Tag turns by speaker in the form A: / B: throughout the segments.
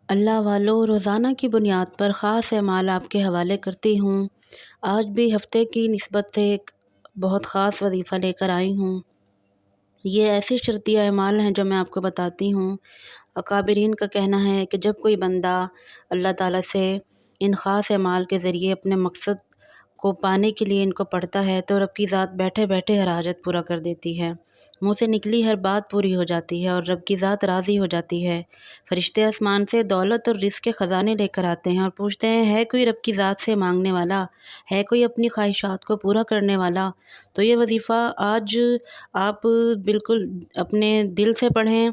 A: اللہ والوں، روزانہ کی بنیاد پر خاص اعمال آپ کے حوالے کرتی ہوں۔ آج بھی ہفتے کی نسبت سے ایک بہت خاص وظیفہ لے کر آئی ہوں۔ یہ ایسے شرطیہ اعمال ہیں جو میں آپ کو بتاتی ہوں۔ اکابرین کا کہنا ہے کہ جب کوئی بندہ اللہ تعالیٰ سے ان خاص اعمال کے ذریعے اپنے مقصد کو پانے کے لیے ان کو پڑھتا ہے تو رب کی ذات بیٹھے بیٹھے ہر حاجت پورا کر دیتی ہے، منہ سے نکلی ہر بات پوری ہو جاتی ہے اور رب کی ذات راضی ہو جاتی ہے۔ فرشتے آسمان سے دولت اور رزق کے خزانے لے کر آتے ہیں اور پوچھتے ہیں، ہے کوئی رب کی ذات سے مانگنے والا؟ ہے کوئی اپنی خواہشات کو پورا کرنے والا؟ تو یہ وظیفہ آج آپ بالکل اپنے دل سے پڑھیں۔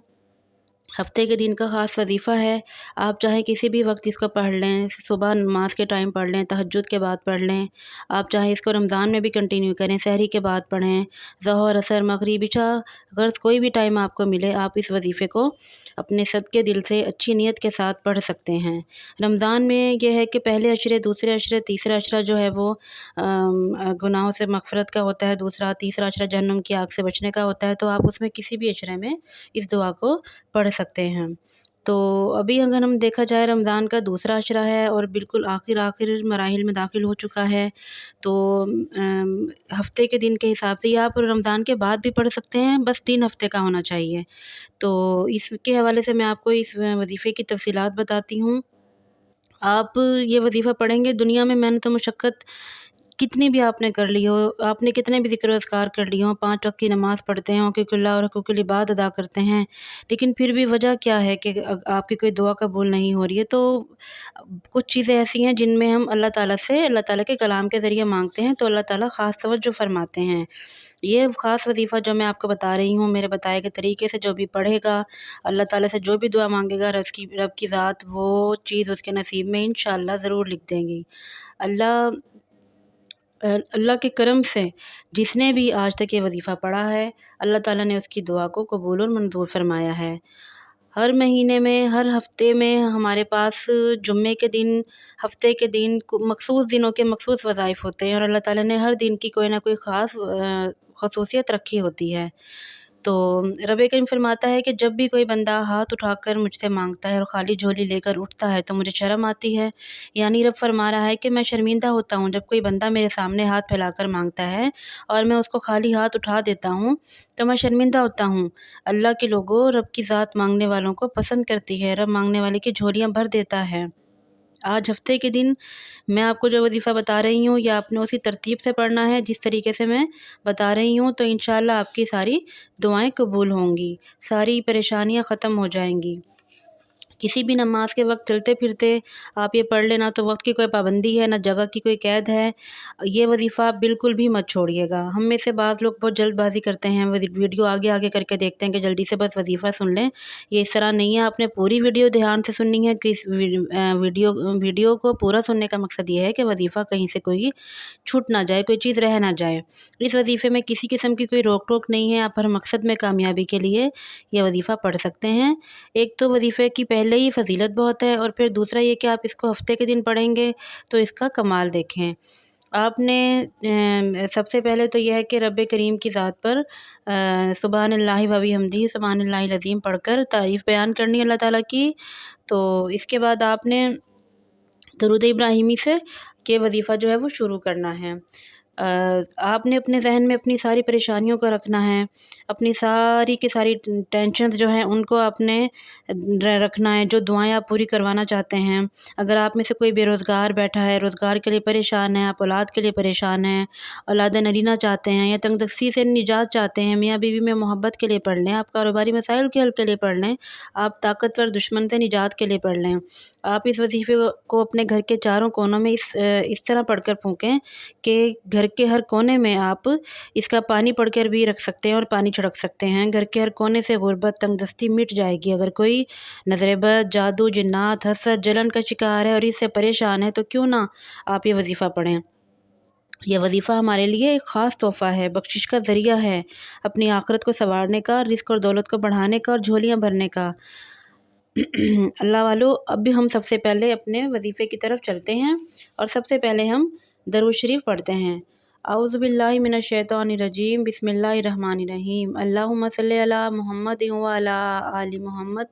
A: ہفتے کے دن کا خاص وظیفہ ہے، آپ چاہے کسی بھی وقت اس کو پڑھ لیں، صبح نماز کے ٹائم پڑھ لیں، تہجد کے بعد پڑھ لیں، آپ چاہے اس کو رمضان میں بھی کنٹینیو کریں، سحری کے بعد پڑھیں، ظہر، عصر، مغرب، عشاء، غرض کوئی بھی ٹائم آپ کو ملے آپ اس وظیفے کو اپنے صدقے دل سے اچھی نیت کے ساتھ پڑھ سکتے ہیں۔ رمضان میں یہ ہے کہ پہلے عشرے، دوسرے عشرے، تیسرا عشرہ جو ہے وہ گناہوں سے مغفرت کا ہوتا ہے، تیسرا عشرہ جہنم کی آگ سے بچنے کا ہوتا ہے، تو آپ اس میں کسی بھی عشرے میں اس دعا کو پڑھ سکتے ہیں۔ تو ابھی اگر ہم دیکھا جائے رمضان کا دوسرا عشرہ ہے اور بالکل آخر مراحل میں داخل ہو چکا ہے، تو ہفتے کے دن کے حساب سے یا آپ رمضان کے بعد بھی پڑھ سکتے ہیں، بس 3 ہفتے کا ہونا چاہیے۔ تو اس کے حوالے سے میں آپ کو اس وظیفے کی تفصیلات بتاتی ہوں۔ آپ یہ وظیفہ پڑھیں گے، دنیا میں محنت و مشقت کتنی بھی آپ نے کر لی ہو، آپ نے کتنے بھی ذکر و اذکار کر لی ہوں، 5 وقت کی نماز پڑھتے ہیں، حقوق اللہ اور حقوق العباد ادا کرتے ہیں، لیکن پھر بھی وجہ کیا ہے کہ آپ کی کوئی دعا قبول نہیں ہو رہی ہے؟ تو کچھ چیزیں ایسی ہیں جن میں ہم اللہ تعالیٰ کے کلام کے ذریعے مانگتے ہیں تو اللہ تعالیٰ خاص توجہ فرماتے ہیں۔ یہ خاص وظیفہ جو میں آپ کو بتا رہی ہوں، میرے بتائے گئے طریقے سے جو بھی پڑھے گا، اللہ تعالیٰ سے جو بھی دعا مانگے گا، رب کی ذات وہ چیز اس کے نصیب میں انشاءاللہ ضرور لکھ دیں گی۔ اللہ کے کرم سے جس نے بھی آج تک یہ وظیفہ پڑھا ہے، اللہ تعالیٰ نے اس کی دعا کو قبول اور منظور فرمایا ہے۔ ہر مہینے میں، ہر ہفتے میں ہمارے پاس جمعے کے دن، ہفتے کے دن، مخصوص دنوں کے مخصوص وظائف ہوتے ہیں اور اللہ تعالیٰ نے ہر دن کی کوئی نہ کوئی خاص خصوصیت رکھی ہوتی ہے۔ تو رب کریم فرماتا ہے کہ جب بھی کوئی بندہ ہاتھ اٹھا کر مجھ سے مانگتا ہے اور خالی جھولی لے کر اٹھتا ہے تو مجھے شرم آتی ہے، یعنی رب فرما رہا ہے کہ میں شرمندہ ہوتا ہوں جب کوئی بندہ میرے سامنے ہاتھ پھیلا کر مانگتا ہے اور میں اس کو خالی ہاتھ اٹھا دیتا ہوں تو میں شرمندہ ہوتا ہوں۔ اللہ کے لوگوں، رب کی ذات مانگنے والوں کو پسند کرتی ہے، رب مانگنے والے کی جھولیاں بھر دیتا ہے۔ آج ہفتے کے دن میں آپ کو جو وظیفہ بتا رہی ہوں یا آپ نے اسی ترتیب سے پڑھنا ہے جس طریقے سے میں بتا رہی ہوں، تو انشاءاللہ آپ کی ساری دعائیں قبول ہوں گی، ساری پریشانیاں ختم ہو جائیں گی۔ کسی بھی نماز کے وقت چلتے پھرتے آپ یہ پڑھ لینا، تو وقت کی کوئی پابندی ہے نہ جگہ کی کوئی قید ہے۔ یہ وظیفہ آپ بالکل بھی مت چھوڑیے گا۔ ہم میں سے بعض لوگ بہت جلد بازی کرتے ہیں، ویڈیو آگے کر کے دیکھتے ہیں کہ جلدی سے بس وظیفہ سن لیں۔ یہ اس طرح نہیں ہے، آپ نے پوری ویڈیو دھیان سے سننی ہے کہ اس ویڈیو کو پورا سننے کا مقصد یہ ہے کہ وظیفہ کہیں سے کوئی چھوٹ نہ جائے، کوئی چیز رہ نہ جائے۔ اس وظیفے میں کسی قسم کی کوئی روک ٹوک نہیں ہے، آپ ہر مقصد میں کامیابی کے لیے یہ وظیفہ پڑھ سکتے ہیں۔ ایک تو وظیفے کی پہلے ہی فضیلت بہت ہے، اور پھر دوسرا یہ کہ آپ اس کو ہفتے کے دن پڑھیں گے تو اس کا کمال دیکھیں۔ آپ نے سب سے پہلے تو یہ ہے کہ رب کریم کی ذات پر سبحان اللہ و بحمدہ سبحان اللہ العظیم پڑھ کر تعریف بیان کرنی اللہ تعالیٰ کی۔ تو اس کے بعد آپ نے درود ابراہیمی سے کہ وظیفہ جو ہے وہ شروع کرنا ہے۔ آپ نے اپنے ذہن میں اپنی ساری پریشانیوں کو رکھنا ہے، اپنی ساری کی ساری ٹینشنز جو ہیں ان کو آپ نے رکھنا ہے، جو دعائیں آپ پوری کروانا چاہتے ہیں۔ اگر آپ میں سے کوئی بے روزگار بیٹھا ہے، روزگار کے لیے پریشان ہے، آپ اولاد کے لیے پریشان ہیں، اولاد نرینہ چاہتے ہیں یا تنگ دستی سے نجات چاہتے ہیں، میاں بیوی میں محبت کے لیے پڑھ لیں، آپ کاروباری مسائل کے حل کے لیے پڑھ لیں، آپ طاقتور دشمن سے نجات کے لیے پڑھ لیں۔ آپ اس وظیفے کو اپنے گھر کے چاروں کونوں میں اس طرح پڑھ کر پھونکیں کہ گھر کے ہر کونے میں آپ اس کا پانی پڑھ کر بھی رکھ سکتے ہیں اور پانی چھڑک سکتے ہیں۔ گھر کے ہر کونے سے غربت، تنگ دستی مٹ جائے گی۔ اگر کوئی نظر بد، جادو، جنات، حسد، جلن کا شکار ہے اور اس سے پریشان ہے تو کیوں نہ آپ یہ وظیفہ پڑھیں۔ یہ وظیفہ ہمارے لیے ایک خاص تحفہ ہے، بخشش کا ذریعہ ہے، اپنی آخرت کو سنوارنے کا، رزق اور دولت کو بڑھانے کا اور جھولیاں بھرنے کا۔ اللہ والو، اب بھی ہم سب سے پہلے اپنے وظیفے کی طرف چلتے ہیں اور سب سے پہلے ہم درود شریف پڑھتے ہیں۔ اعوذ باللہ من الشیطان الرجیم، بسم اللہ الرحمن الرحیم، اللہم صلی علی محمد وعلی آل محمد